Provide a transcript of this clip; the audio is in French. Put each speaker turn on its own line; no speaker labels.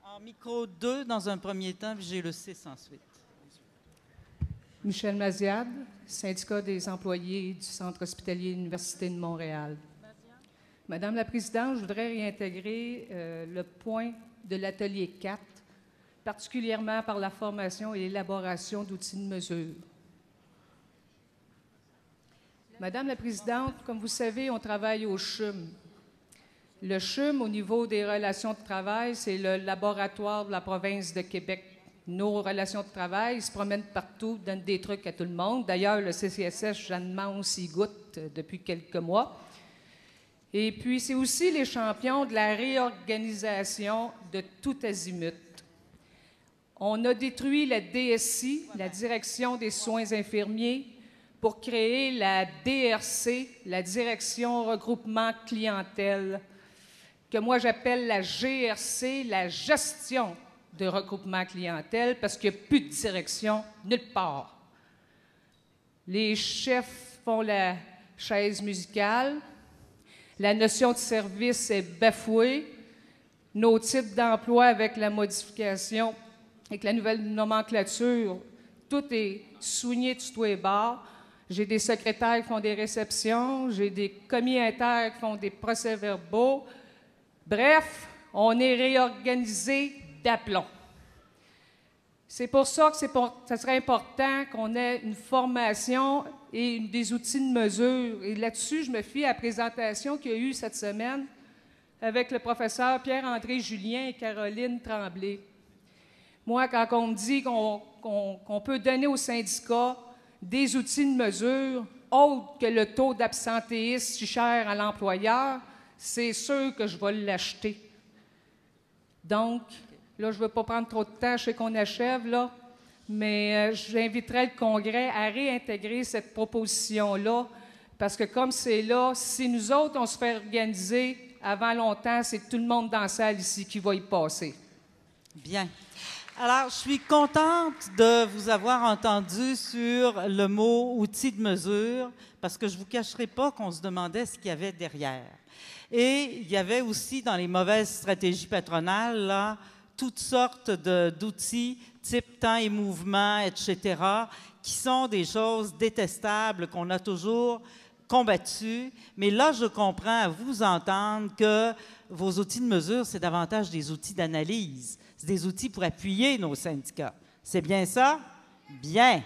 En micro 2 dans un premier temps, puis j'ai le 6 ensuite.
Michel Maziad, syndicat des employés du Centre hospitalier de l'Université de Montréal. Madame la Présidente, je voudrais réintégrer le point de l'atelier 4, particulièrement par la formation et l'élaboration d'outils de mesure. Madame la Présidente, comme vous savez, on travaille au CHUM. Le CHUM, au niveau des relations de travail, c'est le laboratoire de la province de Québec. Nos relations de travail se promènent partout, donnent des trucs à tout le monde. D'ailleurs, le CCSS, Jeanne Mance y goûte depuis quelques mois. Et puis, c'est aussi les champions de la réorganisation de tout azimut. On a détruit la DSI, la Direction des soins infirmiers, pour créer la DRC, la Direction regroupement clientèle, que moi j'appelle la GRC, la gestion de regroupement clientèle, parce qu'il n'y a plus de direction nulle part. Les chefs font la chaise musicale, la notion de service est bafouée, nos types d'emploi avec la modification, avec la nouvelle nomenclature, tout est soigné de tous les bords. J'ai des secrétaires qui font des réceptions, j'ai des commis inter qui font des procès-verbaux. Bref, on est réorganisé d'aplomb. C'est pour ça que ça serait important qu'on ait une formation et des outils de mesure. Et là-dessus, je me fie à la présentation qu'il y a eu cette semaine avec le professeur Pierre-André Julien et Caroline Tremblay. Moi, quand on me dit qu'on peut donner aux syndicats des outils de mesure autres que le taux d'absentéisme si cher à l'employeur, c'est sûr que je vais l'acheter. Donc, là, je ne veux pas prendre trop de temps, je sais qu'on achève, là, mais j'inviterai le Congrès à réintégrer cette proposition-là, parce que comme c'est là, si nous autres, on se fait organiser, avant longtemps, c'est tout le monde dans la salle ici qui va y passer.
Bien. Alors, je suis contente de vous avoir entendu sur le mot « outil de mesure » parce que je ne vous cacherai pas qu'on se demandait ce qu'il y avait derrière. Et il y avait aussi dans les mauvaises stratégies patronales, là, toutes sortes d'outils, type temps et mouvement, etc., qui sont des choses détestables qu'on a toujours combattues. Mais là, je comprends à vous entendre que vos outils de mesure, c'est davantage des outils d'analyse. C'est des outils pour appuyer nos syndicats. C'est bien ça? Bien.